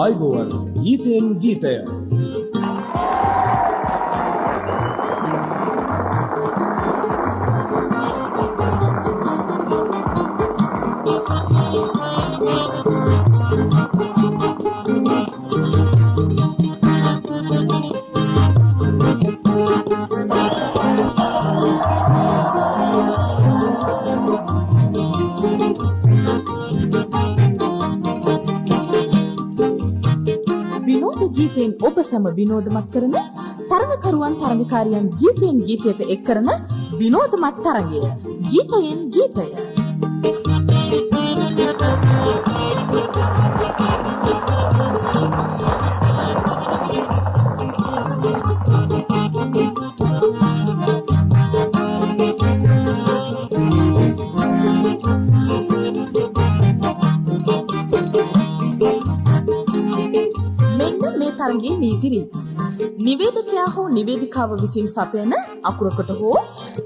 ආයුබෝවන් ගීතෙන් ගීතය ගීතෙන් ඔබ සැම විනෝදමත් කරන තරඟකරුවන් තරඟකාරියන් ගීතෙන් ගීතයට එක් කරන විනෝදමත් තරඟය ගීතයෙන් ගීතය. තරගයේ නීති රීති. නිවේදකයා හෝ නිවේදිකාව විසින් සපයන අකුරකට හෝ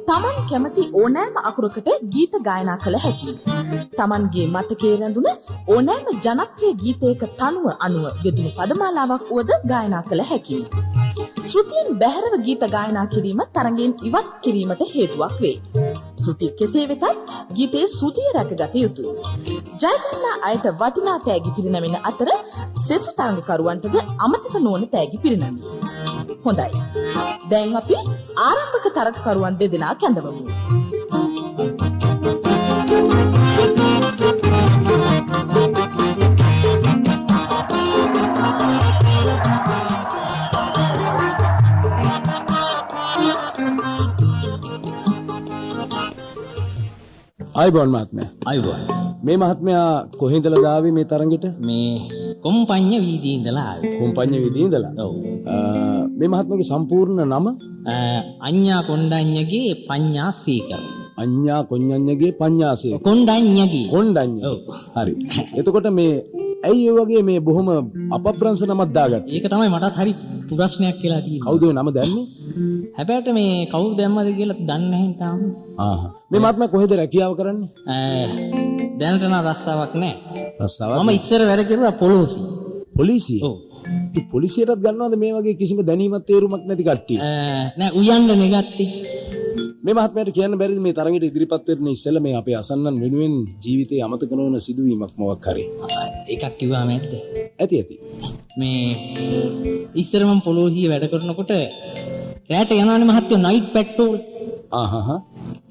Taman කැමති ඕනෑම අකුරකට ගීත ගායනා කළ හැකියි. Tamanගේ මතකයේ රැඳුන ඕනෑම ජනප්‍රිය ගීතයක තනුව අනුව යෙදුණු පදමාලාවක් වුවද ගායනා කළ හැකියි. ශ්‍රුතියෙන් බැහැරව ගීත ගායනා කිරීම තරගයෙන් ඉවත් කිරීමට හේතුවක් වේ. ශ්‍රුති කෙසේ වෙතත් ගීතයේ සුතිය රැකගත යුතුයි. ජයගන්නා අයට වටිනා තෑගි පිරිනැමෙන අතර සෙසු තරඟකරුවන්ටද අමතක නොවන තෑගි පිරිනැමේ. හොඳයි. දැන් අපි ආරම්භක තරඟකරුවන් දෙදෙනා කැඳවමු. ආයුබෝවන් මහත්මයා. ආයුබෝවන්. මේ මහත්මයා කොහේඳලා ආවේ මේ තරඟෙට? මේ කොම්පඤ්ඤ වීදියේ ඉඳලා ආවේ. කොම්පඤ්ඤ වීදියේ ඉඳලා. ඔව්. මේ මහත්මයාගේ සම්පූර්ණ නම අඤ්ඤා කොණ්ඩඤ්ඤගේ පඤ්ඤාසීකර. අඤ්ඤා කොණ්ඩඤ්ඤගේ පඤ්ඤාසීකර. කොණ්ඩඤ්ඤගේ. කොණ්ඩඤ්ඤ. ඔව්. හරි. එතකොට මේ ඇයි ඒ වගේ මේ බොහොම අපබ්‍රංශ නමක් දාගත්තේ? ඒක තමයි මටත් හරි ප්‍රශ්නයක් කියලා තියෙන්නේ. කවුද මේ නම දැම්මේ? හැබැයිට මේ කවුරු දැම්මද කියලා දන්නේ නැහැ තාම. මේ මහත්මයා කොහෙද රැකියාව කරන්නේ? දැනට නම් රස්සාවක් නැහැ. රස්සාවක්? මම ඉස්සර වැඩ කරුවා පොලිසිය. පොලිසිය? ඔව්. ඉතින් පොලිසියටත් ගන්නවද මේ වගේ කිසිම දැනීමක් තේරුමක් නැති කට්ටිය? නෑ උයන්න නෙගත්තේ. මේ මහත්මයාට කියන්න බැරිද මේ තරගෙට ඉදිරිපත් වෙන්න ඉස්සෙල්ලා මේ අපේ අසන්නන් වෙනුවෙන් ජීවිතේ අමතක නොවන සිදුවීමක් මොකක් හරි? එකක් කිව්වම ඇද්ද? ඇති ඇති. මේ ඉස්සර මම පොලිසිය වැඩ කරනකොට රැට යනවානේ මහත්තයෝ නයිට් පැට්‍රෝල්.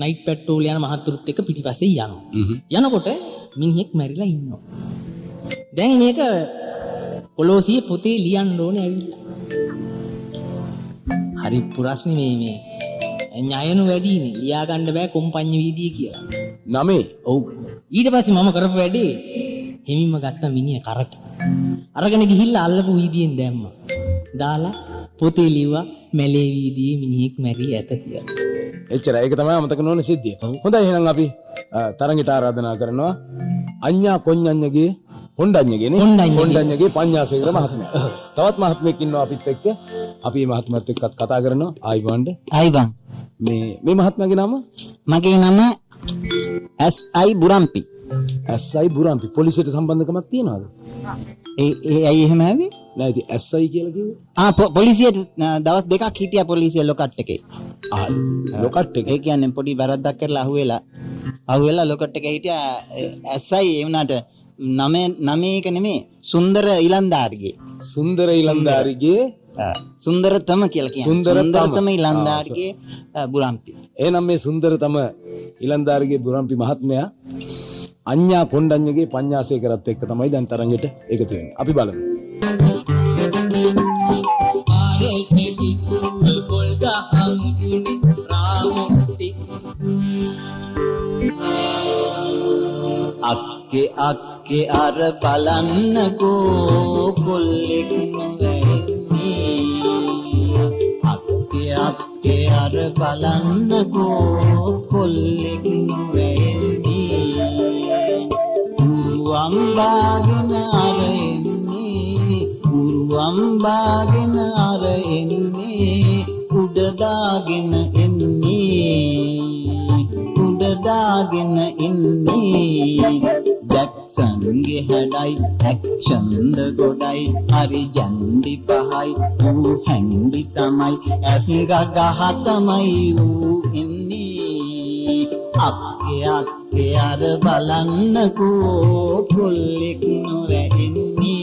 නයිට් පැට්‍රෝල් යන මහත්තුරුත් එක්ක පිටිපස්සේ යනවා. යනකොට මිනිහෙක් මැරිලා ඉන්නවා. දැන් මේක පොලිසිය පොතේ ලියන්න ඕනේ ඇවිල්ලා. හරි ප්‍රශ්නේ මේ ඥායනු වැඩිනේ. ලියා ගන්න බෑ කොම්පඤ්ඤ වීදියේ කියලා. නමේ. ඔව්. ඊට පස්සේ මම කරපු වැඩේ හිමින්ම ගත්ත මිනිහ කරට. අරගෙන ගිහිල්ලා අල්ලපු වීදියෙන් දැම්මා. දාලා පොතේ ලිව්වා මැලේ වීදියේ මිනිහෙක් මැරී ඇත කියලා. එච්චරයි. ඒක තමයි අමතක නොවන සිද්ධිය. හොඳයි එහෙනම් අපි තරඟට ආරාධනා කරනවා අඤ්ඤා කොණ්ඩඤ්ඤගේ කොණ්ඩඤ්ඤගේ නේ? කොණ්ඩඤ්ඤගේ පඤ්ඤාසේකර මහත්මයා. තවත් මහත්මයෙක් ඉන්නවා අපිත් එක්ක. අපි මේ මහත්මයාත් එක්කත් කතා කරනවා. ආයිබන්ඩ. ආයිබන්. මේ මහත්මයාගේ නම? මගේ නම එස්.අයි. බුරම්පි. එස්.අයි. බුරම්පි. පොලිසියට සම්බන්ධකමක් තියනවද? ඒ ඇයි එහෙම ආවේ? නෑ ඉතින් එස්.අයි. කියලා කිව්වේ. පොලිසියට දවස් දෙකක් හිටියා පොලිසිය ලොකට් එකේ. ලොකට් එකේ. ඒ කියන්නේ පොඩි වැරද්දක් කරලා අහුවෙලා ලොකට් එකේ හිටියා එස්.අයි. ඒ වුණාට නමේ එක නෙමෙයි සුන්දර ඉලන්දාරිගේ. සුන්දර ඉලන්දාරිගේ සුන්දරතම කියලා කියන්නේ. සුන්දරතම ඉලන්දාරිගේ බුරම්පි. එහෙනම් මේ සුන්දරතම ඉලන්දාරිගේ බුරම්පි මහත්මයා අඤ්ඤා කොණ්ඩඤ්ඤගේ පඤ්ඤාසේකරත් එක්ක තමයි දැන් තරඟෙට එකතු වෙන්නේ. අපි බලමු. අක්කේ අක්කේ අර බලන්නකෝ කොල්ලෙක් නොවැන්නේ. අක්කේ අක්කේ අර බලන්නකෝ කොල්ලෙක් හදාගෙන ඉන්නේ ජැක්සන්ගේ හැඩයි ඇක්ෂන්ද ගොඩයි හරි ජැන්ඩි පහයි ඌ හැන්ඩි තමයි ඇස් ගගහ තමයි ඌ ඉන්නේ අක්කේ අක්කේ අර බලන්නකෝ කොල්ලෙක් නොවැඩින්නේ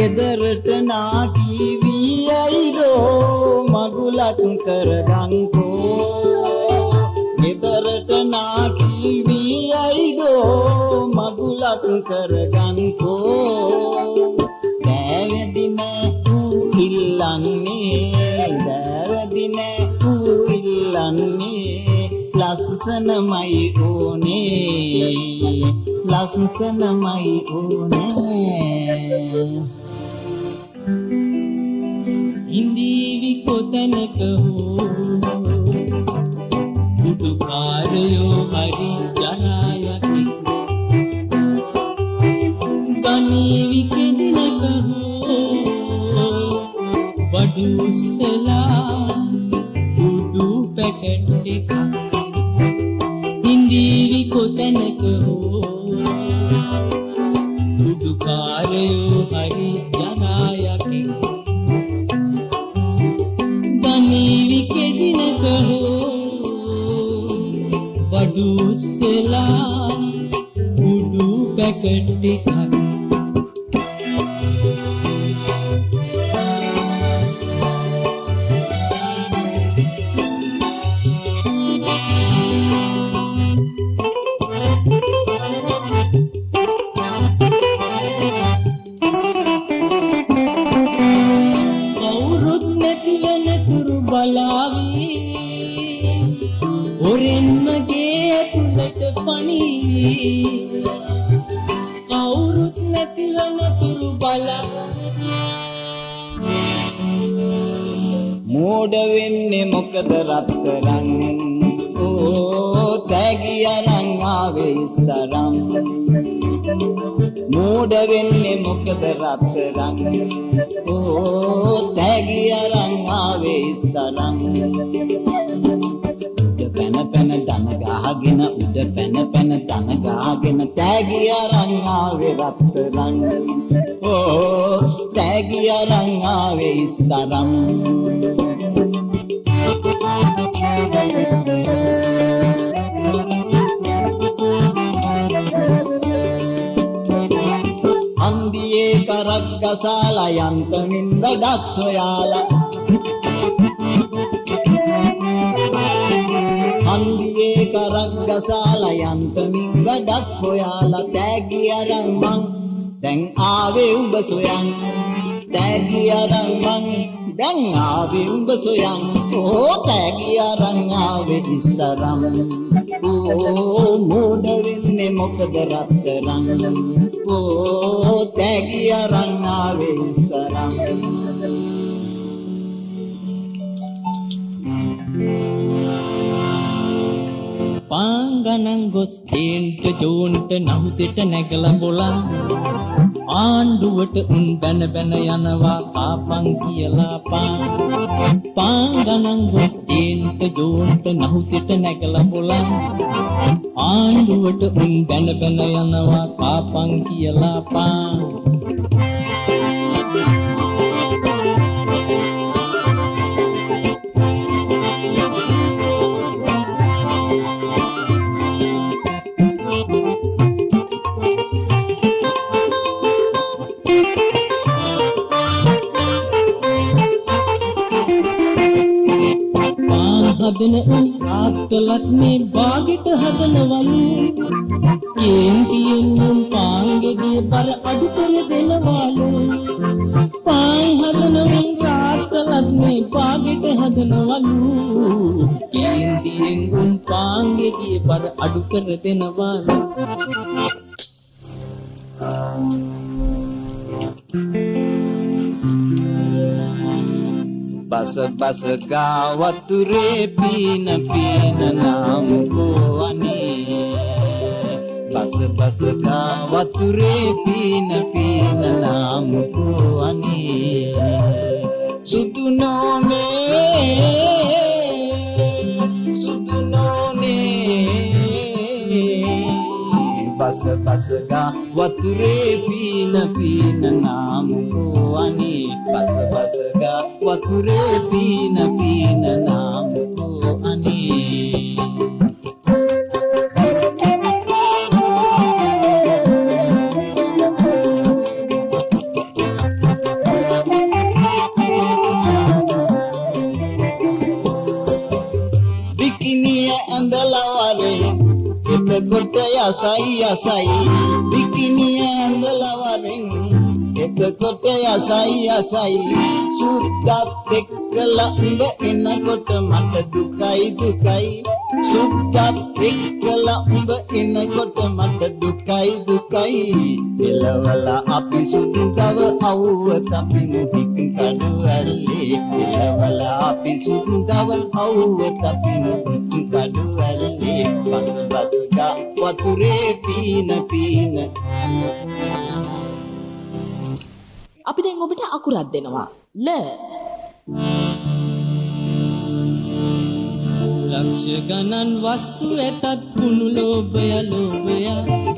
ගෙදරට නාකී වී ඇයිදෝ මගුලක් කරගන්කෝ ගෙදරට නාකී වී ඇයිදෝ මගුලක් කරගන්කෝ දෑවැදි නෑ ඌ ඉල්ලන්නේ දෑවැදි නෑ ඌ ඉල්ලන්නේ ලස්සනමයි ඕනේ ලස්සනමයි ඕනේ ඉන්දීවි කොතැනක හෝ උඩුකාරයෝ හරි ජරායකි ගනීවි කෙදිනක හෝ වඩු උස්සලා උඩු පැකට් එකක් ඉන්දීවි කොතැනක හෝ උඩුකාරයෝ හරි ජරායකි ගනීවි කෙදිනක හෝ වඩු උස්සලා උඩු පැකට් එකක් කවුරුත් නැති වෙනතුරු බලාවී ඔරෙන්ම ගේ ඇතුළට පණීවී කවුරුත් නැති වෙනතුරු මෝඩ වෙන්නේ මොකද රත්තරන් ඕ තෑගි අරන් ආවේ ඉස්තරම් මෝඩ වෙන්නේ මොකද රත්තරන් ඕ තෑගි අරන් ආවේ ඉස්තරම් උඩ පැන පැන දන ගහගෙන උඩ පැන පැන දන ගහගෙන තෑගි අරන් ආවේ රත්තරන් ඕ තෑගි අරන් ආවේ ඉස්තරම් අන්දියේ කරක් ගසාලා යන්තමින් වැඩක් සොයාලා අන්දියේ කරක් ගසාලා යන්තමින් වැඩක් හොයාලා තෑගි අරන් මං දැන් ආවේ උඹ සොයන් තෑගි අරන් මං දැන් ආවේ උඹ සොයන් ඕ තෑගි අරන් ආවේ ඉස්තරම් ඕ මෝඩ වෙන්නේ මොකද රත්තරන් ඕ තෑගි අරන් ආවේ ඉස්තරම් පාංගනං ගොස් තේන්ට ජෝන්ට නහුතෙට නැගලා බොලන් ආණ්ඩුවට උන් බැන බැන යනවා පාපං කියලා පාංගනං ගොස් තේන්ට ජෝන්ට නහුතෙට නැගලා බොලන් ආණ්ඩුවට උන් බැන බැන යනවා පාපං කියලා හදන උන් ආත්තලත් මේ බාගෙට හදනවලු කේන්තියෙන් උන් පාංගෙගේ බර අඩු කර දෙනවලු පාන් හදන උන් ආත්තලත් මේ බාගෙට හදනවලු කේන්තියෙන් උන් පාංගෙගේ බර අඩු කර දෙනවලු බස බස ගා වතුරේ පීන පීන නාමුකෝ අනේ බස බස ගා වතුරේ පීන පීන නාමුකෝ අනේ සුදු නෝනේ බස බස ගා වතුරේ පීන පීන නාමුකෝ අනේ බස බස ගා වතුරේ පීන පීන නාමුකෝ අනේ බිකිනිය ඇඳලා වරේ එතකොට යසයි යසයි බිකිනිය ඇඳලා වරෙන් එතකොට යසයි යසයි සුද්දත් එක්කලා උඹ එනකොට මට දුකයි දුකයි සුද්දත් එක්කලා උඹ එනකොට මට දුකයි දුකයි එලවලා අපි සුද්දව අවුව තපිමු හික් කඩු ඇල්ලේ එලවලා අපි සුද්දව අවුව තපිමු හික් කඩු ඇල්ලේ බස බස ගා වතුරේ පීන පීන අපි දැන් ඔබට අකුරක් දෙනවා. ල ලක්ෂ ගණන් වස්තු ඇතත් කුණු ලෝභය ලෝභය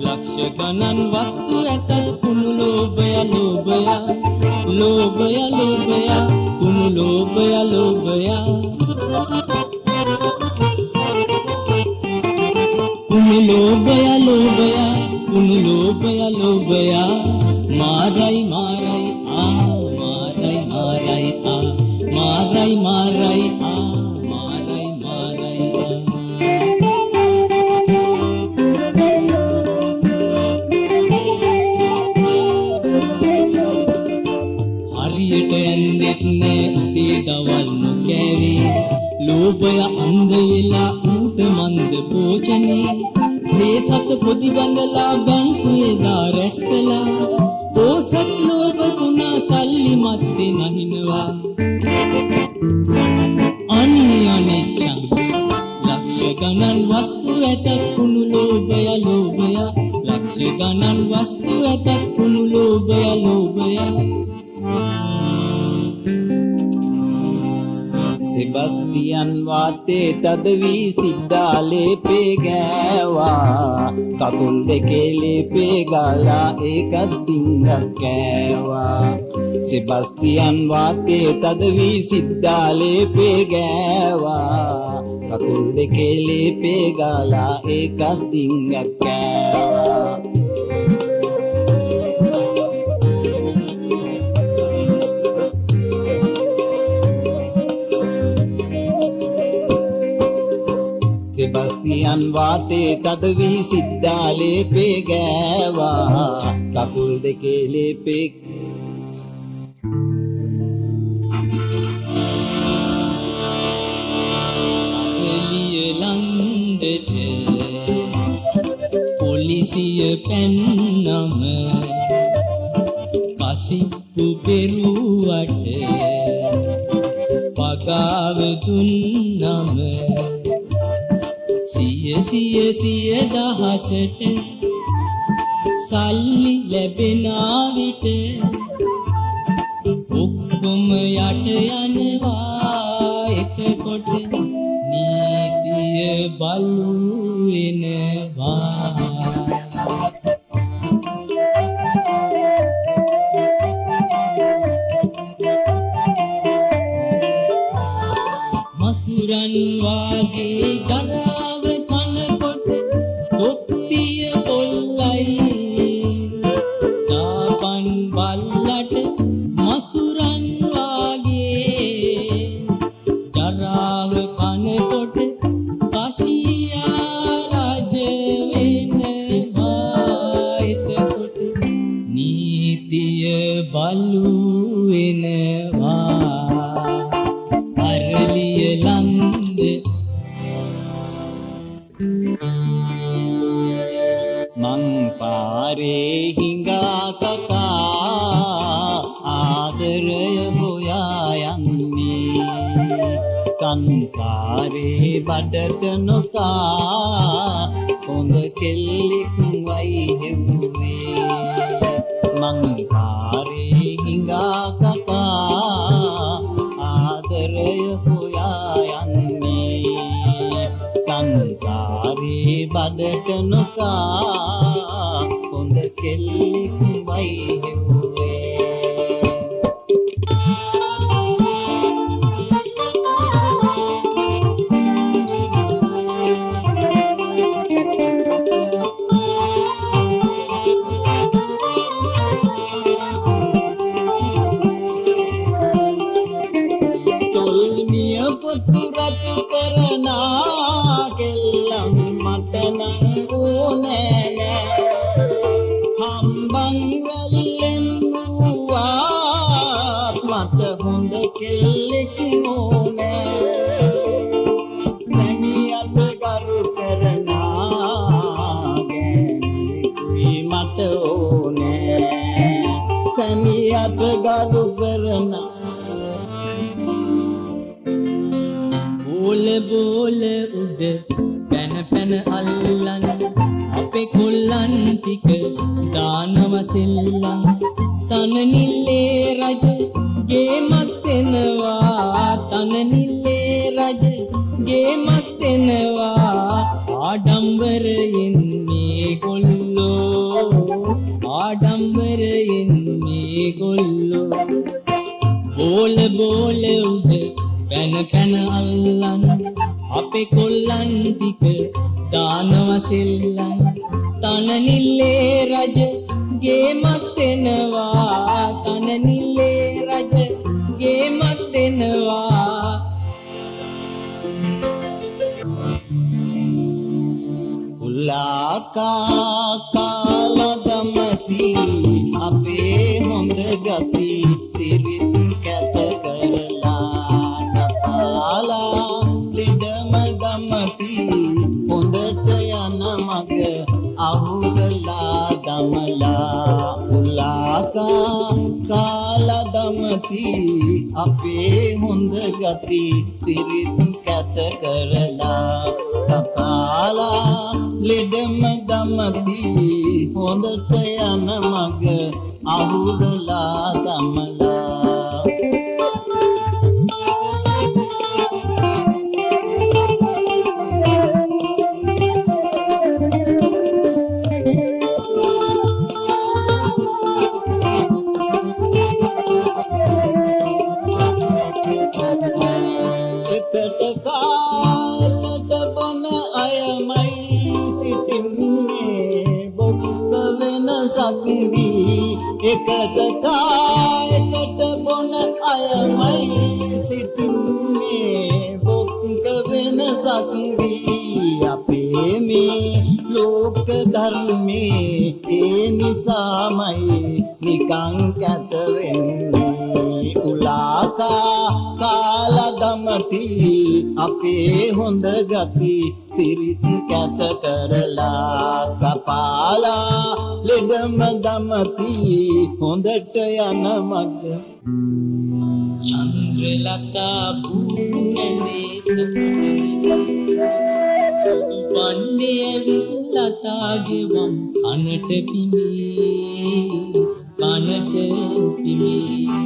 ලක්ෂ ගණන් වස්තු ඇතත් කුණු ලෝභය ලෝභය ලෝභය ලෝභය කුණු ලෝභය ලෝභය කුණු ලෝභය ලෝභය කුණු ලෝභය ලෝභය මාරයි මාරයි ආ මාරයි මාරයි ආ මාරයි මාරයි ආ මාරයි මාරයි හරියට ඇන්නෙත් නෑ උදේ දවල් නොකෑවේ ලෝභය අන්ධ වෙලා ඌට මන්ද පෝෂණේ සේසත් පොදි බඳලා බැංකුවේ දා රැස් කළා පෝසත් ලෝභ ගුණා සල්ලි මැත්තේ නහිනවා අනේ අනිච්චං ලක්ෂ ගණන් වස්තු ඇතත් කුණු ලෝභය ලෝභය ලක්ෂ ගණන් වස්තු ඇතත් කුණු ලෝභය ලෝභය සෙබස්තියන් වාතේ තද වී සිද්ධාලේ පේ ගෑවා කකුල් දෙකේ ලේපේ ගාලා ඒකත් ඩිංගක් කෑවා සෙබස්තියන් වාතේ තද වී සිද්ධාලේ පේ ගෑවා කකුල් දෙකේ ලේපේ ගාලා ඒකත් ඩිංගක් කෑවා සෙබස්තියන් වාතේ තද වී සිද්ධාලේ පේ ගෑවා කකුල් දෙකේ ලේපේ එළිය ලන්දට පොලිසිය පැන්නම කසිප්පු පෙරුවට පගාව දුන්නම සිය දහසට සල්ලි ලැබෙන විට ඔක්කොම යට යනවා එතකොට නීතිය බලු වෙනවා මසුරන් වාගේ ජරාව කනකොට තොප්පිය පොල්ලයි දාපන් බල්ලට මසුරන් වාගේ ජරාව කනකොට කසියා රජ වෙනවා එතකොට නීතිය බලු වෙනවා අරලිය ලන්ද මං පාරේ හිඟා කකා ආදරය හොයා යන්නේ සංසාරේ බඩට නොකා හොඳ කෙල්ලෙක් හෙව්වේ මං පාරේ හිඟා කකා ආදරය හොයා යන්නේ සංසාරේ බඩට නොකා හොඳ කෙල්ලෙක් වයි හෙව්වේ පොතු රතු කරනා කෙල්ලම් මට නම් ඕනේ නෑ හම්බන් වල්ලෙන් වුවත් මට හොඳ කෙල්ලෙක් ඕනේ සැමියාට කරු කරනා ගෑණියෙකුයි මට ඕනේ සැමියාට කරු කරනා බෝල බෝල උඩ පැන පැන අල්ලන් අපේ කොල්ලන් ටික දානව සෙල්ලම් තන නිල්ලේ රජ ගේමත් එනවා තන නිල්ලේ රජ ගේමත් එනවා ආඩම්බරයෙන් මේ ගොල්ලෝ ආඩම්බරයෙන් මේ ගොල්ලෝ බෝල බෝල උඩ පැන පැන අල්ලන් අපේ කොල්ලන් ටික දානව සෙල්ලම් තන නිල්ලේ රජ ගේමත් එනවා තන නිල්ලේ රජ ගේමත් එනවා උලාකා කාලදමති අපේ හොඳ ගති සිරිත් කැත කරලා කපාලා ලෙඩම දමති හොඳට යන මග අහුරලා දමලා උලාකා කාලදමති අපේ හොඳ ගති සිරිත් කැත කරලා කපාලා ලෙඩම දමති හොඳට යන මග අහුරලා දමලා එකට කායකට බොන අයමයි සිටින්නේ බොක්ක වෙනසක් වී එකට කායකට බොන අයමයි සිටින්නේ බොක්ක වෙනසක් වී අපේ මේ ලෝක ධර්මේ ඒ නිසාමයි නිකං කැත වෙන්නේ උලාකා කාලදමති අපේ හොඳ ගති සිරිත් කැත කරලා කපාලා ලෙඩම දමති හොඳට යන මග චන්ද්‍රලතා භූමනේ සුදු පන්නේ විලතාගේ වම් කනට පිමේ කනට පිමේ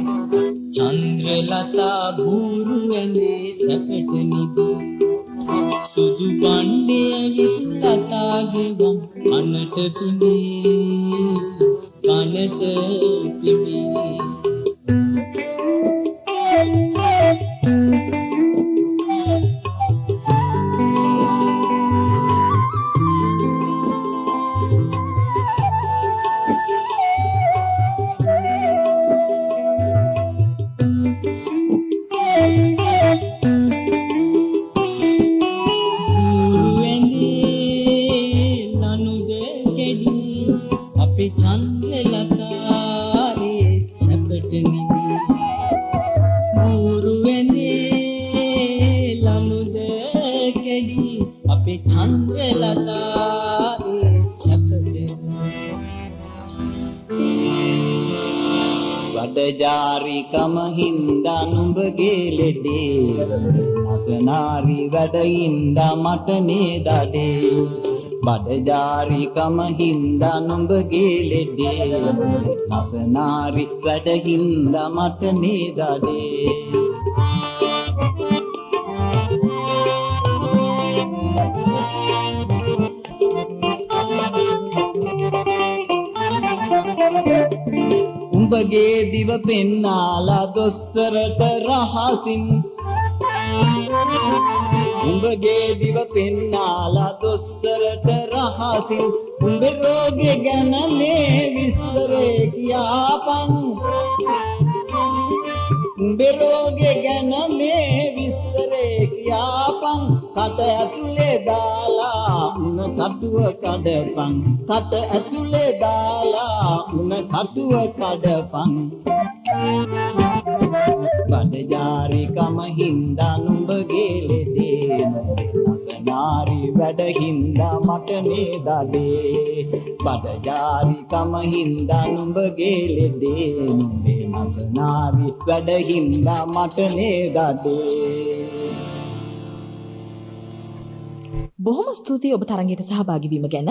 චන්ද්‍රලතා භූරු ඇඳේ සැපට නිදී සුදු පන්නේ විලතාගේ වම් කනට පිමේ කනට පිමේ අපේ චන්ද්‍රලතාවේ සැපට නිදී මුරු වෙන්නේ ලනුද කැඩි අපේ චන්ද්‍රලතාවේ සැපට වඩජාරිකම හින්දා නුඹගේ ලෙඩේ අසනාරි වැඩ හින්දා මට නේ දඩේ බඩජාරිකම හින්දා නුඹගේ ලෙඩේ නසනාරි වැඩ හින්දා මට නේදඩේ උඹගේ දිව පෙන්නාලා දොස්තරට රහසින් උඹගේ දිව පෙන්නාලා දොස්තරට රහසින් උඹේ රෝගේ ගැන මේ විස්තරේ කියාපන් උඹේ රෝගේ ගැන මේ විස්තරේ කියාපන් කට ඇතුලේ දාලා උණ කටුව කඩපන් කට ඇතුලේ දාලා උණ කටුව කඩපන් බඩජාරිකම හින්දා නුඹගේ ලෙඩේ නසනාරි වැඩ හින්දා මට නේදඩේ බඩජාරිකම හින්දා නුඹගේ ලෙඩේ නුඹේ නසනාරි වැඩ හින්දා මට නේදඩේ බොහොම ස්තුතියි ඔබ තරඟයට සහභාගී වීම ගැන.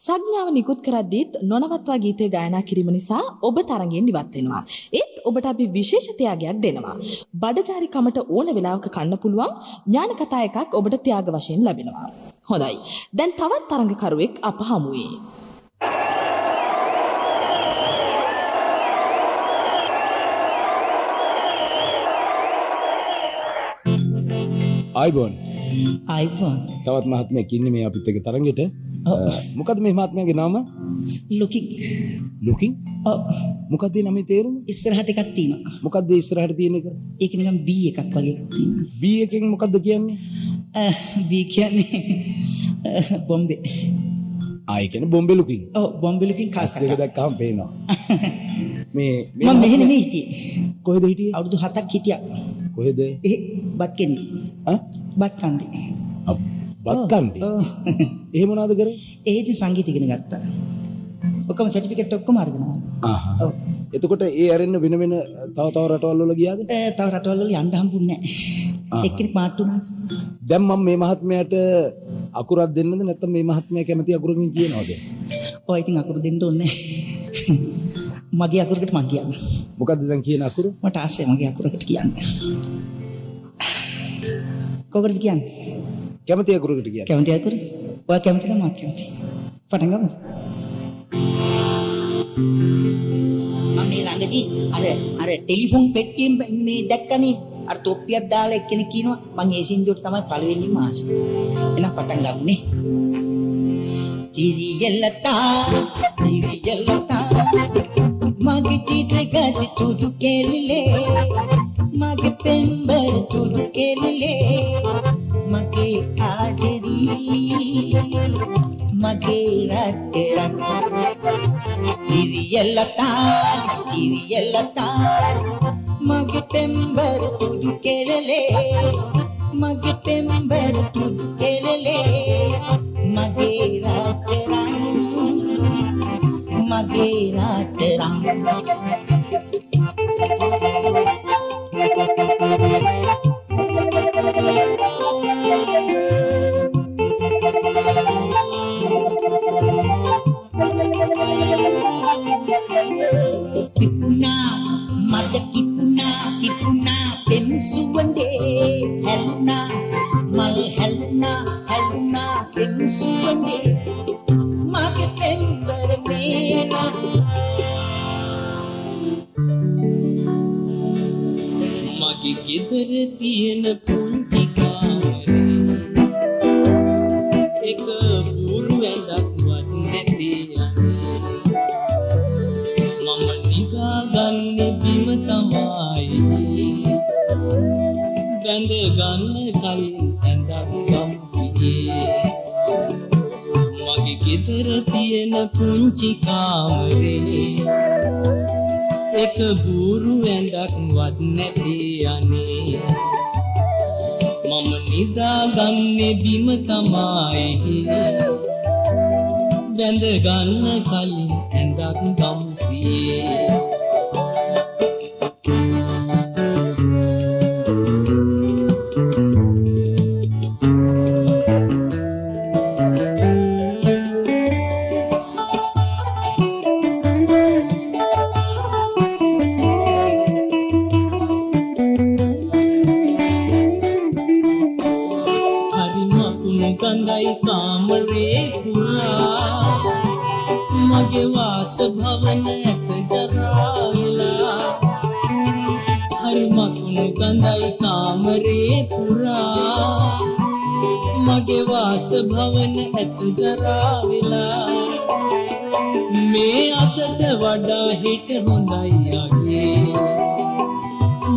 සංඥාව නිකුත් කරද්දීත් නොනවත්වා ගීතය ගායනා කිරීම නිසා ඔබ තරඟයෙන් ඉවත් වෙනවා. ඒත් ඔබට අපි විශේෂ ත්‍යාගයක් දෙනවා. බඩජාරිකමට ඕන වෙලාවක කන්න පුළුවන් ඥාන කතා එකක් ඔබට ත්‍යාග වශයෙන් ලැබෙනවා. හොඳයි. දැන් තවත් තරඟකරුවෙක් අප හමුවේ. ආයිබෝන් අයිබෝන් තවත් මහත්මයෙක් ඉන්නේ මේ අපිත් එක්ක තරඟෙට. මොකද්ද මේ මහත්මයාගේ නම? ලුකින් මොකද්ද මේ නමේ තේරුම? ඉස්සරහට එකක් තියෙනවා. මොකද්ද ඉස්සරහට තියෙන එක? ඒක නිකන් B එකක් වගේ එකක් තියෙනවා. B එකෙන් මොකද්ද කියන්නේ? B කියන්නේ බොම්බේ. ඒ කියන්නේ බොම්බේ ලුකින්. ඔව් බොම්බේ ලුකින් කාස් දෙක දැක්කම පේනවා. මේ මම මෙහෙ නෙමෙයි හිටියේ. කොහෙද හිටියේ? අවුරුදු 7ක් හිටියා. කොහෙද? බත් කෙන්නේ. බත් කන්දේ. බත් කන්දේ. එහෙම මොනවද කරේ? ඒදී සංගීත ඉගෙන ගත්තා. ඔක්කොම සර්ටිෆිකේට් ඔක්කොම අරගෙන ආවා. ඔව්. එතකොට ඒ ඇරෙන්න වෙන වෙන තව රටවල් වල ගියාද? තව රටවල් වල යන්න හම්බුන්නේ නැහැ. එක්කෙනෙක් මාට්ටු වුණා. දැන් මම මේ මහත්මයාට අකුරක් දෙන්නද නැත්නම් මේ මහත්මයා කැමති අකුරකින් කියනවද? ඔය ඉතින් අකුරු දෙන්න ඕනේ නැහැ. මගේ අකුරකට මම කියන්නේ. මොකද්ද දැන් කියන අකුර? මට ආසයි මගේ අකුරකට කියන්න. කොහොමද කියන්නේ? කැමති අකුරකට කියන්නේ. කැමති අකුර? ඔයා කැමති නම් මම කැමති. පටන් ගමු. මම මේ ළඟදී අර ටෙලිෆෝන් පෙට්ටියෙන් මේ දැක්කනේ අර තොප්පියක් දාලා එක්කෙනෙක් කියනවා මං ඒ සින්දුවට තමයි පළවෙනිම ආසයි. එහෙනම් පටන් ගමු නේ. තිරියලතා මගේ චිත්‍රගත තුදු කෙල්ලේ මගේ පෙම්බර තුදු කෙල්ලේ මගේ ආදරී මගේ රටරක් තිරියලතා මගේ පෙම්බර තුදු කෙල්ලේ මගේ පෙම්බර තුදු කෙල්ලේ මගේ රටරක් මගේ රටරක් කිපුනා මද කිපුනා පෙම් සුවඳේ හැලුනා මල් හැලුනා පෙම් සුවඳේ මගේ පෙම්බර මේනා මගේ ගෙදර තියෙන පුංචි කාමරේ එක බුරු ඇඳක්වත් නැති යන්නේ මම නිදාගන්නේ බිම තමයි බැඳ ගන්න කලින් ඇඳක් ගම්පියේ මගේ ගෙදර තියෙන පුංචි කාමරේ එක බුරු ඇඳක්වත් නැති යන්නේ මම නිදාගන්නේ බිම තමයි බැඳ ගන්න කලින් ඇඳක් ගම්පියේ මගේ වාස භවනයට ජරා වෙලා හරි මකුණු ගඳයි කාමරේ පුරා මගේ වාස භවනයට ජරා වෙලා මේ අතට වඩා හිට හොඳයි යගේ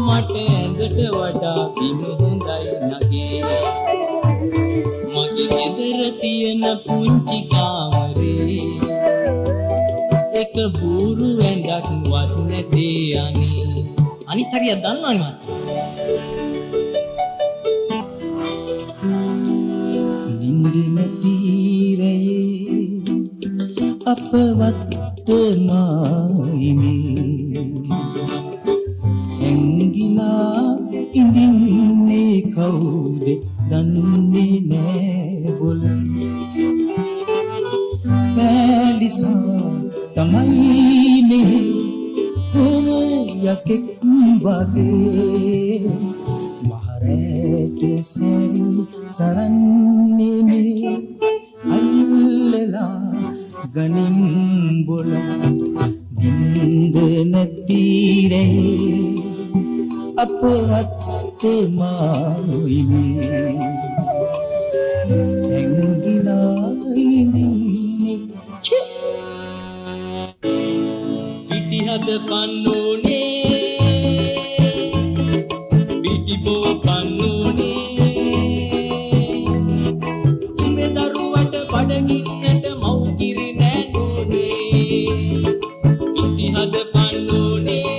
මට ඇඳට වඩා බිම හොඳයි නගේ මගේ ගෙදර තියෙන පුංචි කාමරේ එක බూరు ඇඳක් වත් නැතේ අනේ අනිත් හරිය දන්නවනේ මට නින්දන තීරයේ අපවත් මායිමේ ඇංගිලා ඉඳින්නේ කවුද දන්නේ නෑ බොල පැලිසා තමයි මේ හොර යකෙක් වගේ මහරැට සැරි සරන්නේ මේ අල්ලලා ගනින් බොල නින්දන තීරේ අපවත් මායිමේ ඇංගිලා ඉඳින්නේ පිටිහද පන්නෝනේ පිටිබෝ පන්නෝනේ උඹේ දරුවට බඩගින්නට මව් කිරි නෑනෝනේ පිටිහද පන්නෝනේ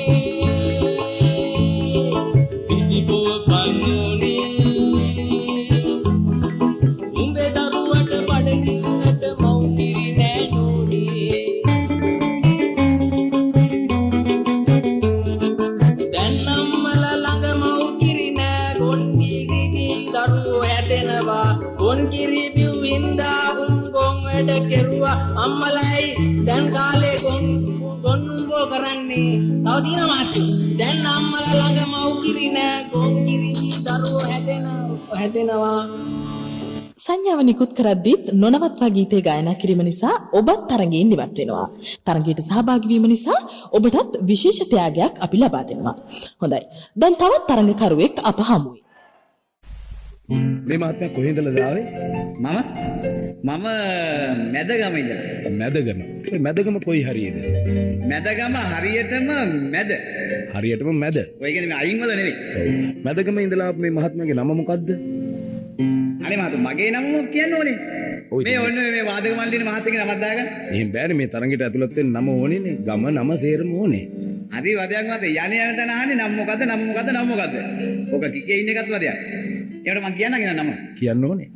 පිටිබෝ පන්නෝනේ උඹේ දරුවට බඩගින්නට මව් කිරි නෑනෝනේ ගොන්කිරි බිව්වින්දා උංගොන් වැඩ කෙරුවා අම්මලයි දැන් කාලේ ගොන්නුම්බෝ කරන්නේ තව දින මාත්‍රි දැන් අම්මලා ළඟ මව්කිරි නෑ ගොන්කිරි දරුවෝ හැදෙනවා සංඥාව නිකුත් කරද්දීත් නොනවත්වා ගීතේ ගායනා කිරීම නිසා ඔබත් තරඟයෙන් ඉවත් වෙනවා. තරඟයට සහභාගී වීම නිසා ඔබටත් විශේෂ ත්‍යාගයක් අපි ලබා දෙනවා. හොඳයි. දැන් තවත් තරඟකරුවෙක් අප හමුවේ. මේ මහත්මයා කොහේද ආවේ? මම මැදගම ඉඳලා. මැදගම. ඔය මැදගම කොයි හරියද? මැදගම හරියටම මැද. හරියටම මැද. ඔය කියන්නේ මේ අයින් වල නෙවෙයි. මැදගම ඉඳලා මේ මහත්මයාගේ නම මොකද්ද? අනේ මහත්තයා මගේ නම කියන්න ඕනේ. මේ ඔන්න මේ වාදක මල්ලිනේ මහත්තයාගේ නමක් දාගන්න. එහෙම බෑනේ මේ තරඟයට ඇතුළත් වෙන්න නම ඕනේනේ. ගම නම සේරම ඕනේ. හරි වදයක් මහත්තයා යන තැන අහන්නේ නම මොකද්ද නම මොකද්ද නම මොකද්ද? ඔක කිකේ ඉන්න එකත් වදයක්. ඒකට මම කියන්නගෙන නම. කියන්න ඕනේ.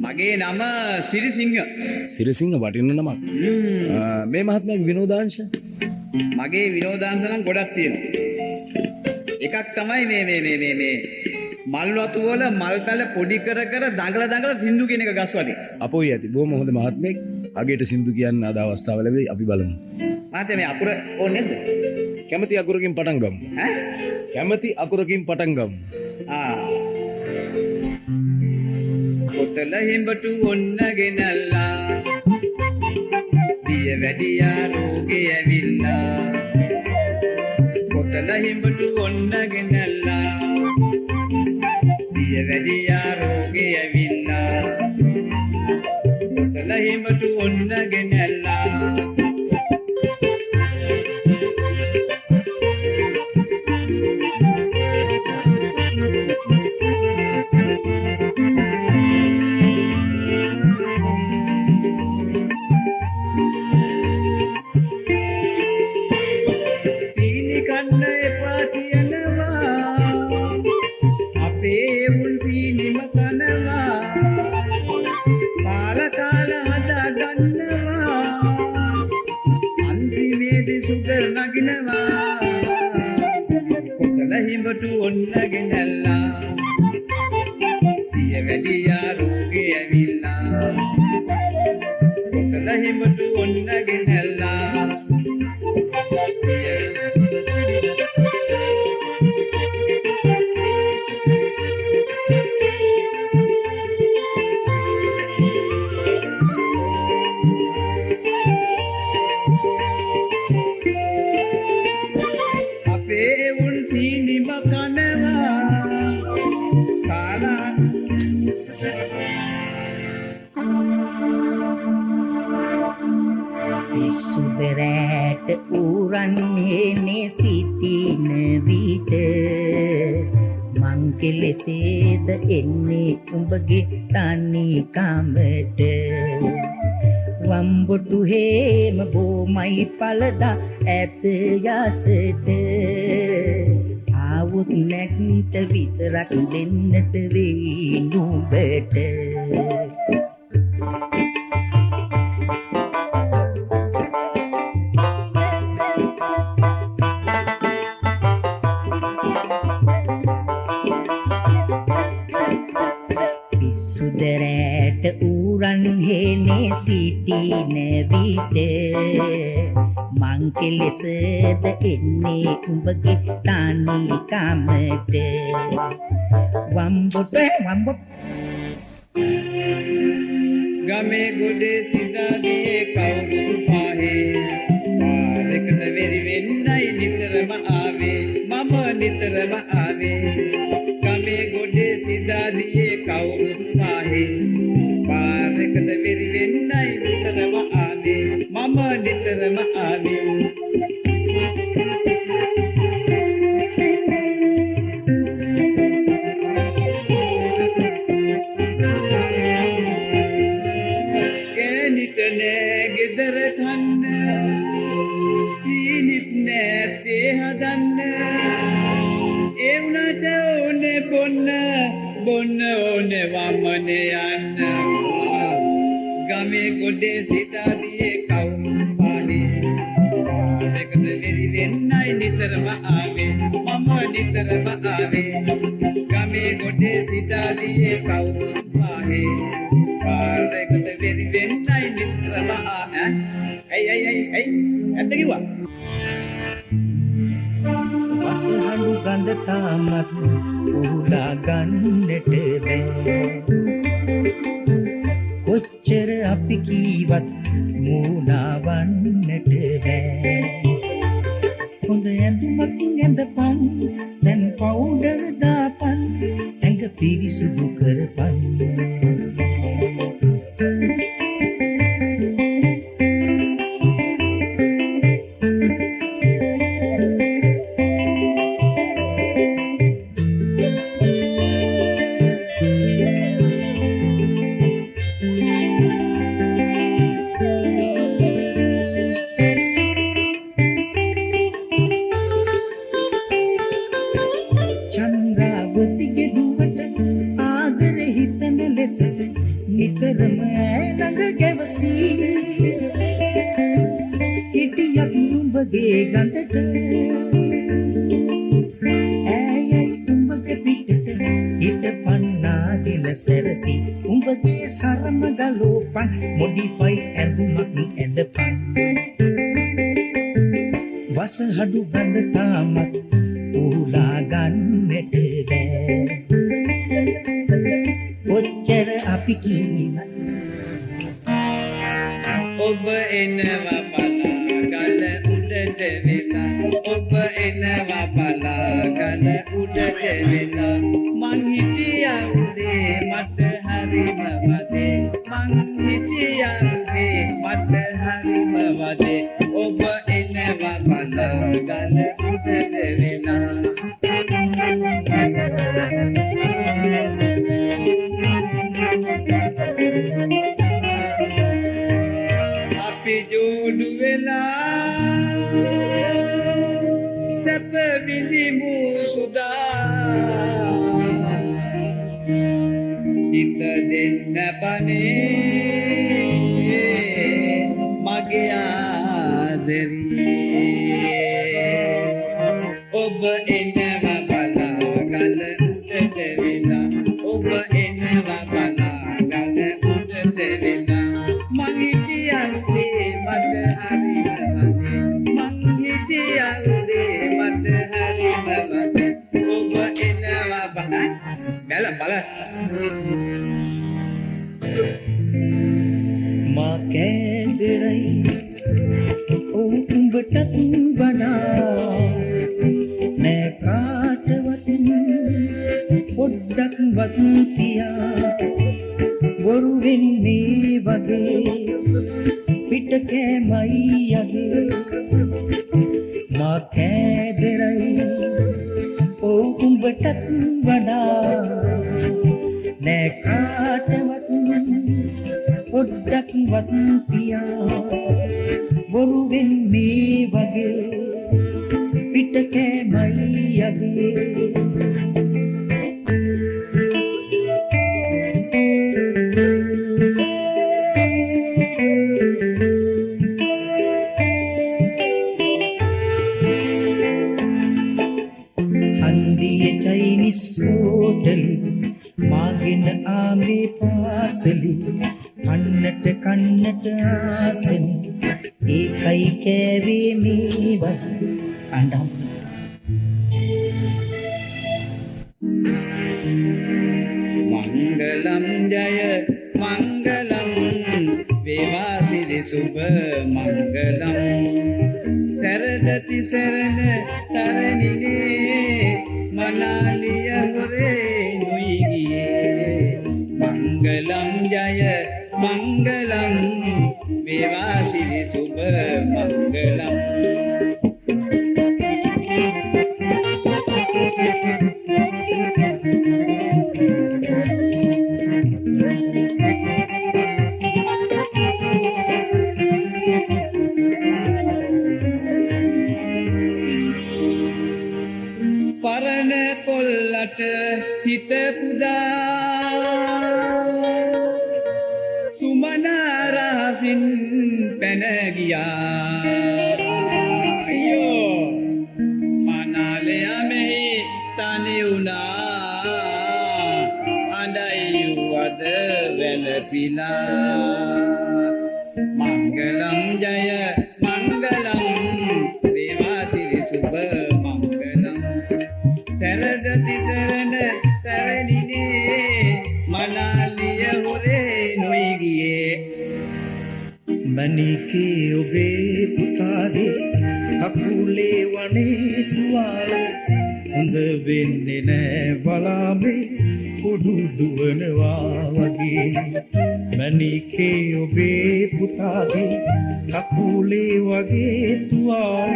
මගේ නම සිරිසිංහ. සිරිසිංහ වටින නමක්. මේ මහත්මයාගේ විනෝදාංශ? මගේ විනෝදාංශ නම් ගොඩක් තියෙනවා. එකක් තමයි මේ මල් වතු වල මල් පැල පොඩි කර දඟල සින්දු කියන එක ගස් වටේ. අපෝයි ඇති. බොහොම හොඳ මහත්මයෙක්. අගේට සින්දු කියන්න අද අවස්ථාව ලැබෙයි. අපි බලමු. මහත්තයා මේ අකුර ඕනේ නැද්ද? කැමැති අකුරකින් පටන් ගමු. ඈ? කැමැති අකුරකින් පටන් ගමු. කොතල හිඹටු ඔන්න ගෙනල්ලා දිය වැඩියා රෝගේ ඇවිල්ලා කොතල හිඹටු ඔන්න ගෙනල්ලා දිය වැඩියා රෝගේ ඇවිල්ලා කොතල හිඹටු ඔන්න ගෙනල්ලා හිඹටු ඔන්න ගෙනල්ලා දිය වැඩියා රෝගේ ඇවිල්ලා කොතල හිඹටු ඔන්න ගෙනල්ලා රැට ඌරන් හේනේ සිටින විට මං කෙලෙසේද එන්නේ උඹගේ තනි කමට වම්බොටු හේම බොමයි පළදා ඇත යසට ආවොත් නැග්ට විතරක් දෙන්නට වෙයි නුඹට පිස්සුදරෑට ඌරන් හේනේ සිටින විට මං කෙලෙසද එන්නේ උඹගේ තනි කමට වම්බොට ගමේ ගොඩේ සිතාදියේ කවුරු පාහේ පාරකට වෙරි වෙන්නයි නිතරම ආවේ මම නිතරම ආවේ ගමේ ගොඩේ සිතාදියේ කවුරු පාහේ පාරකට වෙරි වෙන්නයි නිතරම ආවේ මම නිතරම ආවේ ගෙදර කන්න සීනිත් නැත්තේ හදන්න ඒ වුණාට ඕනේ බොන්න ඕනේ වමනේ යන්න ගමේ ගොඩේ සිතාදියේ කවුරු පාහේ පාරකට වෙරි වෙන්නයි නිතරම ආවේ මම නිතරම ආවේ ගමේ ගොඩේ සිතාදියේ කවුරු පාහේ පාරකට වෙරි වෙන්නයි නිතරම ඇයි ඇත්ත කිව්වා වසහඬු ගඳ තාමත් උහුලා ගන්නට බෑ කොච්චර අපි කීවත් මූණවන්නට බෑ හොඳ ඇඳුමක් ඇඳපන් සැන් පවුඩර් දාපන් ඇඟ පිරිසුදු කරපන් චන්ද්‍රාවතිගේ දුවට ආදර හිතන ලෙසට නිතරම ළඟ ගැවසී හිටියත් නුඹගේ ගඳට ඇයයි උඹගේ පිටට හිටපන් නාගෙන සැරසි උඹගේ සරම ගලෝපන් මොඩිෆයි ඇඳුමක් ඇඳපන් වසහඬු ගඳ තාමත් උහුලා ගන්නට බෑ කොච්චර අපි කීවත් ඔබ එනවා බලා ගල උඩට වෙලා ඔබ එනවා බලා ගල උඩට වෙලා මං හිටියා උදේ මට හරිම වදේ මං හිටියා උදේ මට හරිම වදේ ඔබ එනවා බලා ගල උඩට වෙලා අපි ජෝඩු වෙලා සැප විඳිමු සුදා හිත දෙන්න බනේ මගේ ආදරේ ඔබ එනවා බලා ගල උඩට වෙලා ඔබ එනවා බලා ගල උඩට වෙලා මං හිටියා උදේ මට හරිම වදේ මං හිටියා උදේ මට හරිම වදේ ඔබ එනවා බලා බල මා කෑදරයි උඹටත් වඩා නෑ කාටවත් පොඩ්ඩක්වත් තියා බොරුවෙන් මේ වගේ පිට කෑමයි යගේ වගේ පිට කෑමයි යගේ හන්දියේ චයිනිස් හෝටලි මාගෙන ආමේ පාසලි කන්නට ආසෙන් ඒකයි කෑවේ මේ වගේ අඬම් මංගලම් ජය මංගලම් වේවා සිරි සුබ මංගලම් සරදති සරණ සරණිනේ මනාලිය හොරේ නොයි ගියේ මංගලම් ජය මංගලම් වේවා සිරි සුබ මංගලම් පරණ කොල්ලට හිත පුදා සුමනාරහසින් පැන ගියා අයියෝ මනාලයා මෙහි තනි වුණා අඬයි වද වැළපිලා මංගලම් ජය මංගලම් වේවා සිරි සුබ මංගලම් සරදති සරණ සරණිනේ මනාලිය හොරේ නොයි ගියේ මණිකේ ඔබේ පුතාගේ කකුලේ වනේ තුවාල හොඳ වෙන්නේ නෑ බලාමේ උඩු දුවනවා වගේ මණිකේ ඔබේ පුතාගේ කකුලේ වගේ තුවාල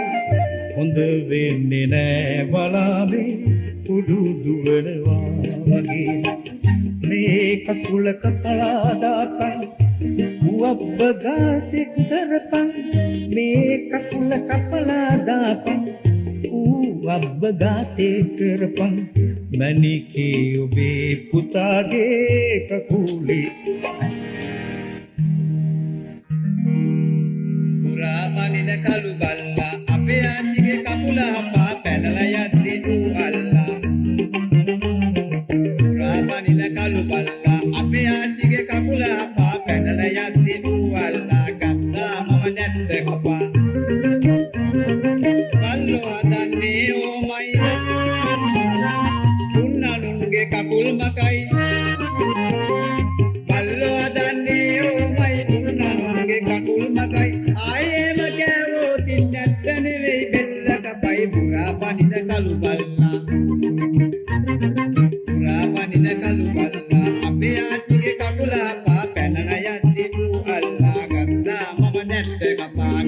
හොඳ වෙන්නේ නෑ බලාමේ උඩු දුවනවා වගේ මේ කකුල කපලා දාපන් උවබ්බ ගාතේ කරපන් මේ කකුල කපලා දාපන් උවබ්බ ගාතේ කරපන් මණිකේ ඔබේ පුතාගේ කකුලේ පුරා පනින කළු බල්ලා අපේ ආච්චිගේ කකුල හපා පැනලා යද්දී දූ අල්ලා පුරා පනින කළු බල්ලා අපේ ආච්චිගේ කකුල හපා පැනලා යද්දී දූ අල්ලා ගත්තා මම නැට්ට කපා බල්ලෝ හදන්නේ ඕමයි දුන්නනුන්ගේ කකුල් මකයි බල්ලෝ හදන්නේ ඕමයි දුන්නනුන්ගේ කකුල් මකයි ආයෙම කෑවොත් නැට්ට නෙවෙයි බෙල්ල කපයි පුරා පනින කළු බල්ලා පුරා පනින කළු බල්ලා අපේ ආච්චිගේ කකුල හපා පැනලා යද්දී දූ අල්ලා ගත්තා මම නැට්ට කපා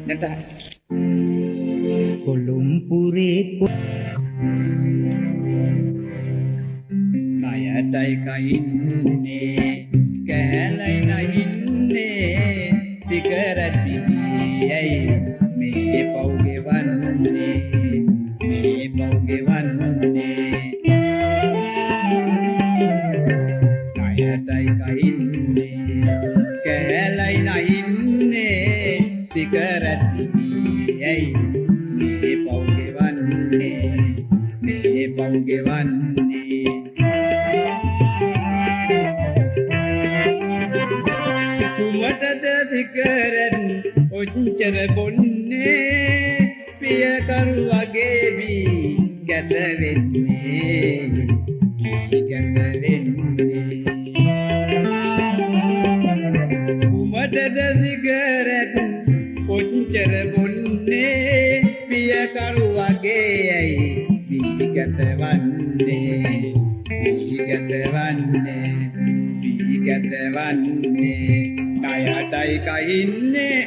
නැට්ට කොළුම්පුරේ කයටයි කයින්නේ කැලයි නහින්නේ සිගරට් පිටියයි මේ පවුගේ වන්නේ කයටයි කයින්නේ කැලයි නහින්නේ සිගරට් පිටියයි මේ පවුගේ වන්නේ කුමටද සිගරට් ඔච්චර බොන්නේ පියකරු වගේ බී ගැත වෙන්නේ කුමටද සිගරට් ඔච්චර බොන්නේ පියකරු වගේ ඇයි බී ගැත වන්නේ කයටයි කයින්නේ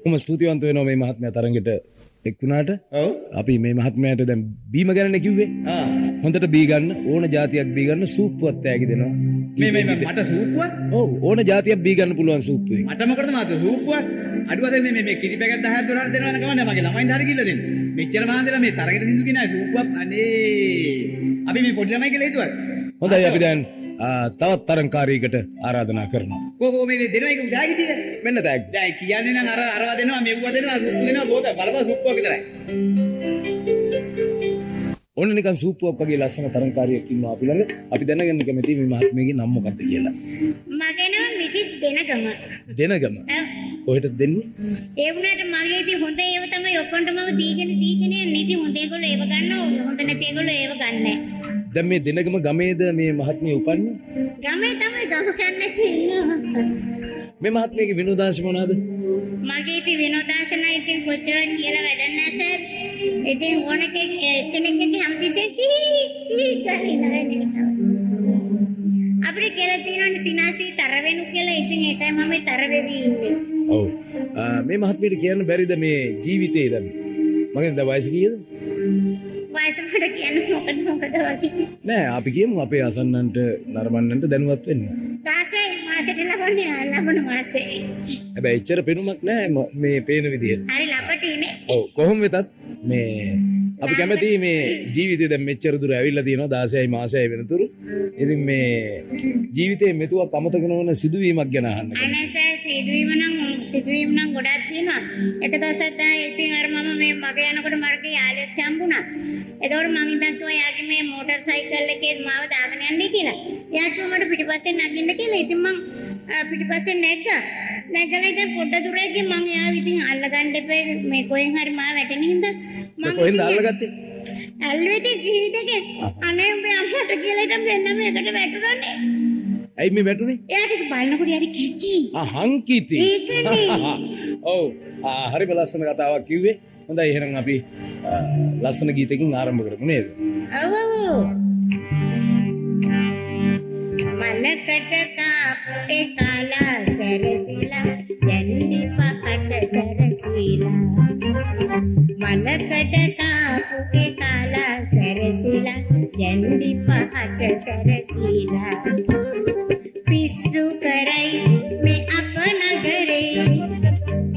කොහොම ස්තුතිවන්ත වෙනවා මේ මහත්මයා තරඟෙට එක් වුණාට. ඔව් අපි මේ මහත්මයාට දැන් බීම ගැනනේ කිව්වේ. හොඳට බී ගන්න ඕන જાතියක් බී ගන්න සූප්පුවත් තෑගි දෙනවා. මේ මට සූප්පුව ඔව් ඕන જાතියක් බී ගන්න පුළුවන් සූප් එක. මට මොකටද මාත් සූප්පුව අඩුවද මේ කිරි පැකට් 10ක් 12ක් දෙනවා නම් කවන්නේ මගේ ළමයින්ට හරි කියලා දෙන්න. මෙච්චර මහන්සිලා මේ තරගෙට සින්දු කිනා සූප්පුවක් අනේ අපි මේ පොඩි ළමයි කියලා හිතුවා. හොඳයි අපි දැන් තවත් තරංකාරීකට ආරාධනා කරනවා. කොහොම මේ දෙනවා එක උදාගි ටික මෙන්න තෑග්. දැන් කියන්නේ නම් අරවා දෙනවා මෙව්වා දෙනවා සුප්පු දෙනවා බෝත බලපන් සුප්පුවක් විතරයි. ඕන නිකන් සූප්පුවක් වගේ ලස්සන තරංකාරියක් ඉන්නවා අපි ළඟ. අපි දැනගන්න කැමතියි මේ මහත්මියගේ නම මොකක්ද කියලා. මගේ නම මිසිස් දෙනගම. දෙනගම. කොහෙටද දෙන්නේ? ඒ වුණාට මගේ ඉතින් හොඳ ඒව තමයි ඔක්කොන්ට මම දීගෙන යන්නේ. ඉතින් හොඳ ඒගොල්ලෝ ඒව ගන්නවා. හොඳ නැති ඒගොල්ලෝ ඒව ගන්නෑ. දැන් මේ දෙනගම ගමේද මේ මහත්මිය උපන්නේ? ගමේ තමයි ගම කන්නේ ඉන්නවා. මේ මහත්මියගේ විනෝදාංශ මොනවාද? මගේ ඉතින් විනෝදාසන ඉතින් කොච්චර කියලා වැඩක් නැහැ සර්. ඉතින් ඕන කෙනෙක් ඉතින් හම්බිසේ කී ගන්නේ අපිට කියලා තියෙනවනේ සිනාසී තර වෙනු කියලා. ඉතින් ඒකයි මම තර වෙවි ඉන්නේ. ඔව්. මේ මහත්මියට කියන්න බැරිද මේ ජීවිතේ දැන්? මගෙන් දැන් වයස කීයද? වයස මට කියන්න මොකද වගේ. නෑ අපි කියමු අපේ අසන්නන්ට නරඹන්නන්ට දැනුවත් වෙන්න. 16 මාසෙට ලබන මාසේ. හැබැයි එච්චර පෙනුමක් නෑ මේ පේන විදිහට. හරි ලපටිනේ. ඔව් කොහොම වෙතත් මේ අපි කැමති මේ ජීවිතේ දැන් මෙච්චර දුර ඇවිල්ලා තියෙනවා 16යි මාසයයි වෙනතුරු. ඉතින් මේ ජීවිතේ මෙතුවක් අමතක නොවන සිදුවීමක් ගැන අහන්න. අනසයි සිදුවීම් නම් ගොඩක් තියෙනවා. එක දවසක් තමයි ඉතින් අර මම මේ මගේ යනකොට මර්ගේ යාළුවෙක් හම්බුණා. එතකොට මම ඉඳන් කිව්වා යාගේ මේ මෝටර් සයිකල් එකේ මාව දාගෙන යන්නයි කියලා. එයා කිව්වා මට පිටිපස්සේ නගින්න කියලා. ඉතින් මම පිටිපස්සේ නැග්ගා. නැගලා ඉතින් පොඩ්ඩ දුර ගිහින් මම එයාව ඉතින් අල්ලගන්න එපේ මේ කොහෙන් හරි මාව වැටෙන හින්දා මම කොහෙන්ද අල්ලගත්තේ? ඇල්වෙට ගිහින් අනේ උඹේ අම්මට කියලා ඉතින් දෙන්නම එකට වැටුණානේ. ඇයි මේ වැටුනේ? එයාට ඒක බලනකොට යාරි කිචි. හංකිති. ඒකනේ. ඔව් හරිම ලස්සන කතාවක් කිව්වේ. හොඳයි එහෙනම් අපි ලස්සන ගීතකින් ආරම්භ කරමු නේද? ඔව් ඔව්. මලකට කාපු කාලා සැරසිලා යන්නේ පහට සැරසිලා. මලකට කාපු කාලා සැරසිලා යන්නේ පහට සැරසිලා. පිස්සු කරයි මේ අප නගරේ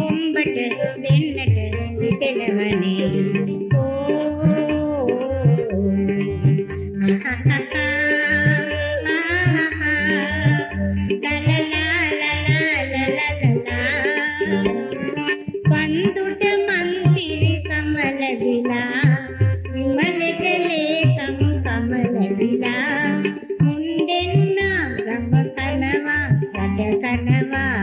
උඹට දෙන්නට හිතෙනවනේ. පන්දුට මන්තිරි කමලවිලා විමලට ලේකම් කමලවිලා මුන්දෙන්න ගම කනවා රට කනවා.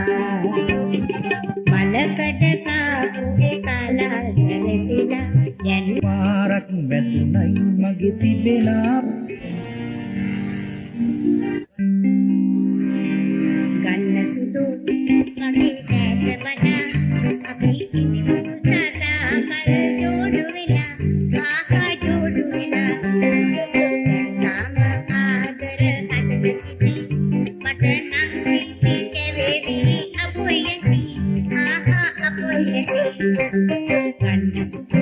මලකට කාපුගේ කාලා සැලසිලා යන්න පාරක් වැදුනයි මගේ තිබෙනා ගන්න සුදු මගේ කෑට වඩා අපි ඉනිමු සදා කල් ජෝඩු වෙලා ආහා ජෝඩු වෙලා. තාම ආදර හදවතිනි මට නම් පිටි කැවෙවි අපොයති ආහා අපොයති. ගන්න සුදු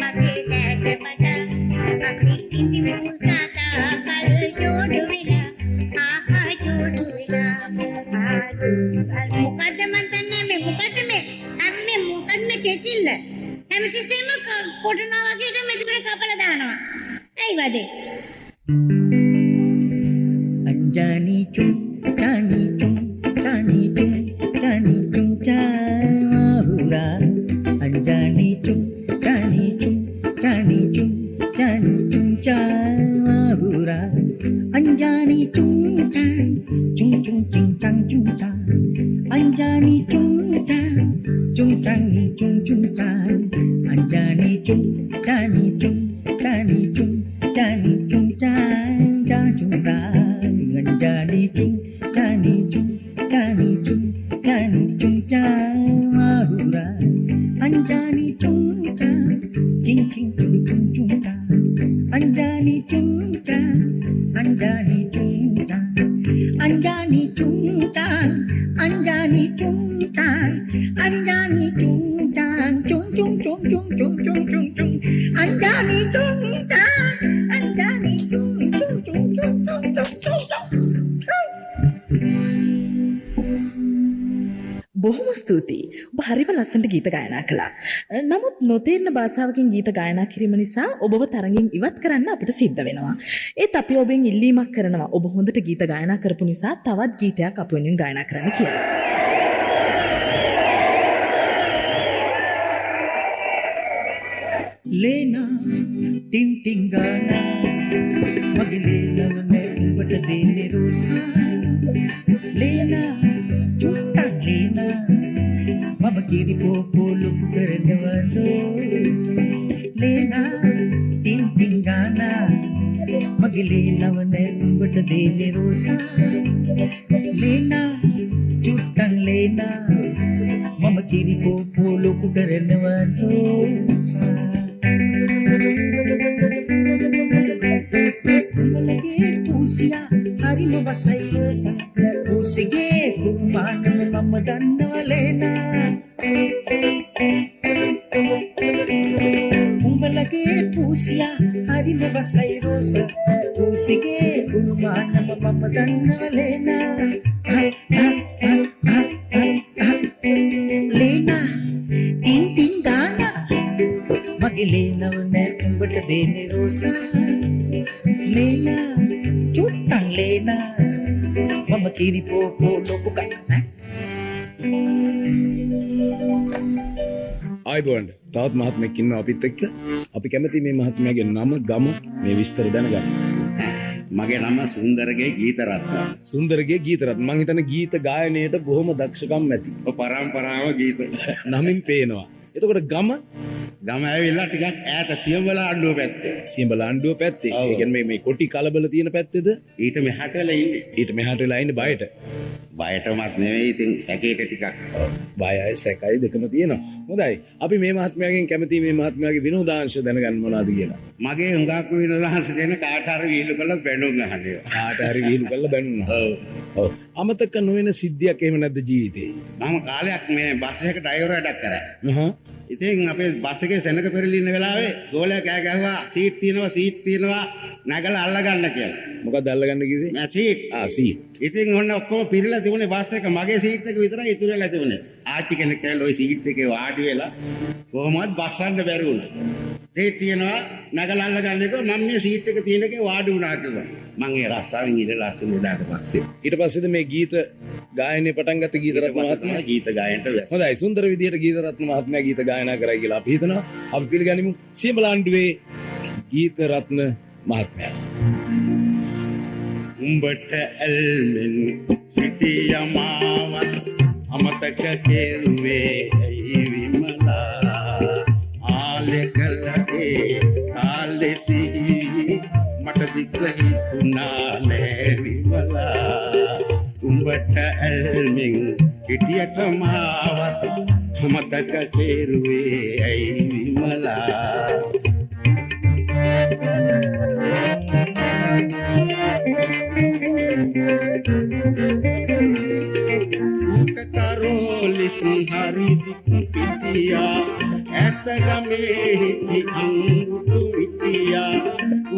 මගේ කෑට වඩා අපි ඉනිමු සදා කල් ජෝඩු වෙලා ආහා ජෝඩු වෙලා. මොකද්ද මන් දන්නේ මේ මොකද්ද මේ අම්මේ මොකද්ද මේ කෙටිල්ල හැමතිස්සෙම කොටනවා වගේ මෙතන කපලා දානවා. ඇයි වදේ? अंजानी चुम चानी चुम चानी चुम चानी चुम चाहुरा अंजानी चुम चानी चुम चानी चुम चानी चुम चाहुरा अंजानी चुम चान चुम चुम चिंग चांग चुम चान अंजानी चुम चान चुम चानी चुम चुम चान अंजानी चुम चानी चुम चानी चुम चानी चुम चान जा चुम रा अंजानी चुम चानी चुम चानी चुम चानी चुम चाहुरा अंजानी चुम चान चिंग चिंग चुम चुम चुम चान अंजानी चुम चान अंजानी चुम चान अंजानी चुम चान अंजानी चुम चान अंजानी चुम चान चुम चुम चुम चुम चुम चुम चुम चुम अंजानी चुम चान अंजानी चुम चुम चुम चुम चुम चुम चुम බොහොම ස්තුතියි. ඔබ හරිම ලස්සනට ගීත ගායනා කළා. නමුත් නොතේරෙන භාෂාවකින් ගීත ගායනා කිරීම නිසා ඔබව තරඟෙන් ඉවත් කරන්න අපිට සිද්ධ වෙනවා. ඒත් අපි ඔබෙන් ඉල්ලීමක් කරනවා. ඔබ හොඳට ගීත ගායනා කරපු නිසා තවත් ගීතයක් අප වෙනුවෙන් ගායනා කරන්න කියලා. लेना टिंग टिंग गाना मगे लेना मैं उम्बट देने रोसा लेना चुट्टा लेना मम कीरी पोलु करनवा रोसा लेना टिंग टिंग गाना मगे लेना मैं उम्बट देने रोसा लेना चुट्टा लेना मम कीरी पोलु करनवा रोसा Kumalage pusiya hari mo basay rosa pusige kumana mo mamadanwalena Kumalage pusiya hari mo basay rosa pusige kumana mo mamadanwalena Lena ting ting dana Magilena ne umbata dene rosa Lena chutang Lena mama kiri popo loku kana ආයිබෝන්ඩ තවත් මහත්මයෙක් ඉන්නවා අපිත් එක්ක. අපි කැමති මේ මහත්මයාගේ නම ගම මේ විස්තර දැනගන්න. මගේ නම සුන්දරගේ ගීතරත්න. සුන්දරගේ ගීතරත්න. මං හිතන්නේ ගීත ගායනයේට බොහොම දක්ෂකම් ඇති. පරම්පරාව ගීත. නමින් පේනවා. එතකොට ගම ඇවිල්ලා ටිකක් ඈත සියඹල ආණ්ඩුව පැත්තේ. සියඹල ආණ්ඩුව පැත්තේ. ඔව්. ඒ කියන්නේ මේ කොටි කලබල තියෙන පැත්තේද? ඊට මෙහාට වෙලා ඉන්නේ. ඊට මෙහාට වෙලා ඉන්නේ බයට. බයටමත් නෙවෙයි ඉතින් සැකේට ටිකක්. බයයි සැකයි දෙකම තියෙනවා. හොඳයි. අපි මේ මහත්මයාගෙන් කැමති මේ මහත්මයාගේ විනෝදාංශ දැනගන්න මොනවද කියලා. මගේ හුඟක් විනෝදාංශ දෙන කාට හරි විහිළු කරලා බැනුම් අහන්නේ. කාට හරි විහිළු කරලා බැනුම් අහනවා. ඔව්. අමතක නොවන සිද්ධියක් එහෙම නැද්ද ජීවිතේ? මම කාලයක් මේ බස් එක ඩ්‍රයිවර් වැඩක් කරා. හ්ම්. ඉතින් අපේ බස් එකේ සෙනඟ පෙරළි ඉන්න වෙලාවේ ගෝලයා කෑ ගැහුවා සීට් තියෙනවා නැගලා අල්ල ගන්න කියලා. මොකක්ද අල්ලගන්න කිව්වේ? මම සීට්. සීට්. ඉතින් ඔන්න ඔක්කොම පිරලා තිබුණේ බස් එක මගේ සීට් එක විතරයි ඉතුරු වෙලා තිබුණේ. ආච්චි කෙනෙක් ඇවිල්ලා ওই සීට් එකේ වාඩි වෙලා කොහොමවත් බස් යන්න බැරි වුණා. සීට් තියෙනවා නැගලා අල්ල ගන්න එක මම මේ සීට් එක තියෙන එකේ වාඩි වුණා කිව්වා. මම ඒ රස්සාවෙන් ඉඳලා අස්සෙන් උඩට පස්සේ ඊට පස්සේද මේ ගීත ගායනය පටන් ගත්ත ගීතරත්න මහත්මයා ගීත ගායනට වැ. හොඳයි සුන්දර විදියට ගීතරත්න මහත්මයා ගීත ගායනා කරයි කියලා අපි හිතනවා. අපි පිළිගනිමු සියඹලාණ්ඩුවේ ගීතරත්න මහත්මයා. උඹට ඇල්මෙන් සිටියමාවත් අමතක කෙරුවේ ඇයි විමලා ආලෙකලේ ආලෙසි මට දික්ක හිතුණා නෑ විමලා උඹට ඇල්මෙන් සිටියමාවත් අමතක කෙරුවේ ඇයි Vimala Karolis hari dikupitia etagame hiti angutu mitia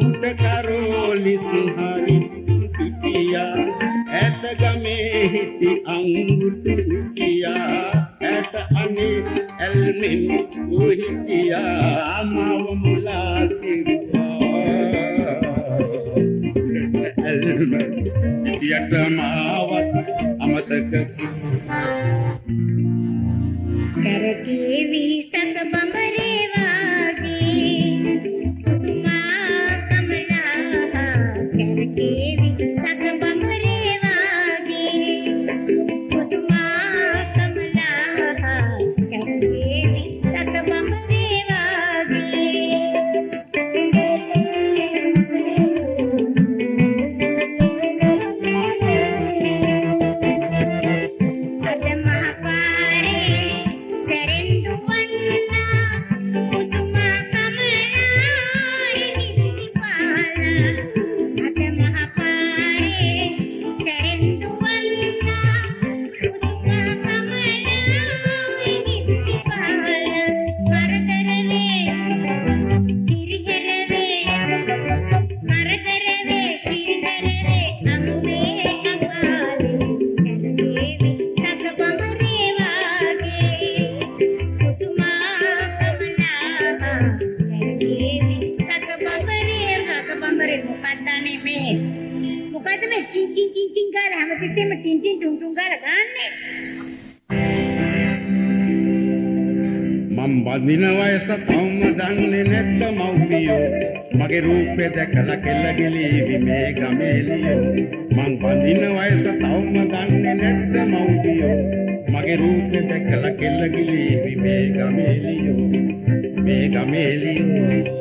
uta karolis hari dikupitia etagame hiti angutu mitia eta ane elmin uhitia amawamula tirwa elmin yatamavat amataka කරකේවි සඳ බඹරේ වාගේ කුසුමා කමලා කරකේවි සඳ බඹරේ වාගේ කුසුමා කමලා කරකේවි සඳ බඹරේ වාගේ අද මහ පාරේ සැරෙන්දු වන් ටින් ටින් ගාලා හැමතිස්සෙම ටින් ටින් ටුන් ටුන් ගාලා ගන්නනේ. මම් බඳින වයස තවම දන්නේ නැත්ත මව්පියෝ මගේ රූපේ දැකලා කෙල්ල ගෙලීවි මේ ගමේලියෝ මං බඳින වයස තවම දන්නේ නැත්ත මව්පියෝ මගේ රූපේ දැකලා කෙල්ල ගෙලීවි මේ ගමේලියෝ මේ ගමේලියෝ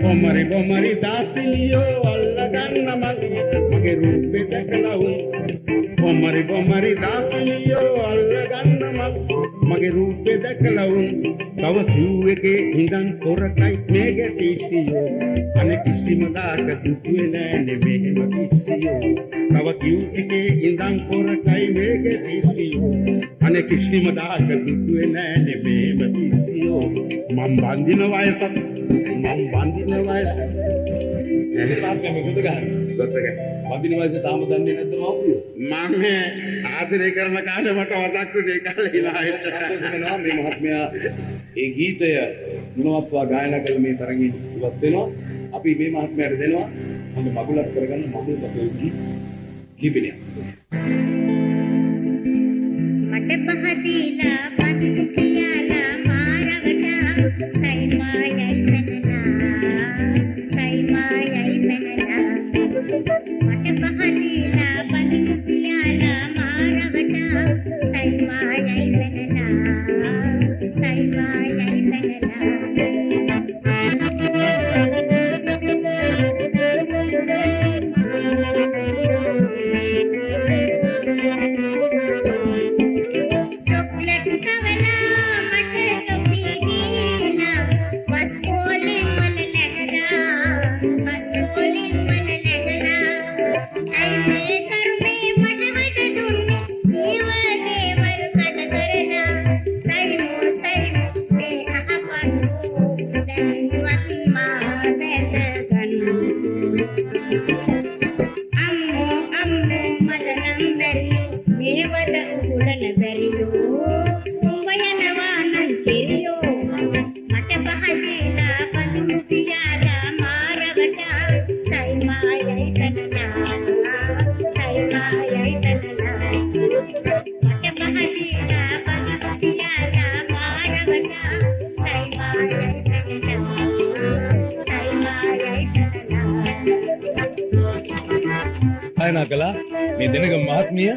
Bomari bomari daapiliyo allagana mage roope dakala un bomari bomari daapiliyo allagana mage roope dakala un tawa kiuweke indan korakai mege tisiyo ane kisima daaka dutuwe nane mehema tisiyo tawa kiuweke indan korakai mege tisiyo ane kisima daaka dutuwe nane mehema tisiyo mam bandina vayasat මම බඳින වයස තාත්තා මේ ගොත ගන්න. ගොත ගන්න. බඳින වයස තාම දන්නේ නැද්ද මව්පියෝ? මම ආදරය කරන කාලේ මට වදක්ුනේ කාලේ ඉලාහෙට. සතුටු වෙනවා මේ මහත්මයා ඒ ගීතය ගුණවත්ව ගායනා කළ මේ තරගයේ ඉවත් වෙනවා. අපි මේ මහත්මයාට දෙනවා හොඳ මගුලක් කරගන්න මගුල් අපේ ගීපිනිය. මට පහදීලා පදිතු කියලා මාරවටා සයිමායයි ගායනා කළා මේ දෙනගම මහත්මිය.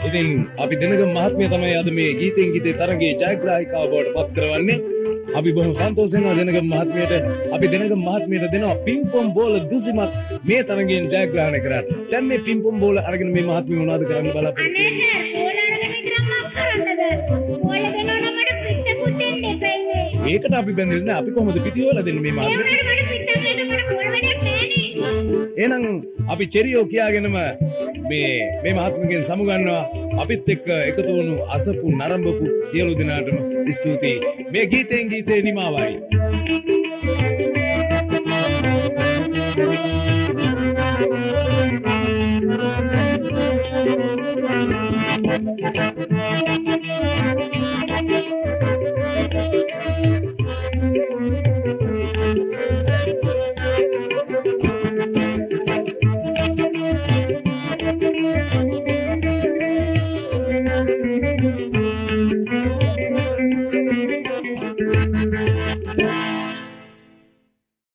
ඉතින් අපි දෙනගම මහත්මිය තමයි අද මේ ගීතෙන් ගීතේ තරගයේ ජයග්‍රාහිකාව බවට පත් කරවන්නේ. අපි බොහොම සන්තෝෂ වෙනවා දෙනගම මහත්මියට. අපි දෙනගම මහත්මියට දෙනවා පිම්පොම් බෝල දුසිමත් මේ තරගයෙන් ජයග්‍රහණය කරා. දැන් මේ පිම්පොම් බෝල අරගෙන මේ මහත්මිය මොනවද කරන්න බලාපොරොත්තු වෙන්නේ? අනේ සර් බෝල අරගෙන විතරක් මම කරන්නද? බෝල දෙනවා නම් මට පිටකුත් දෙන්න එපන්නේ. ඒකට අපි බැඳෙන්නේ නැහැ. අපි කොහොමද පිටි හොයලා දෙන්නේ මේ මහත්මියට? ඒ වුණාට මට පිටක් දෙන්න මට බෝල වැඩක් නෑනේ. එහෙනම් අපි චෙරියෝ කියාගෙනම මේ මහත්මගෙන් සමුගන්නවා. අපිත් එක්ක එකතු වුණු අසපු නරඹපු සියලු දෙනාටම ස්තුතියි. මේ ගීතෙන් ගීතේ නිමාවයි.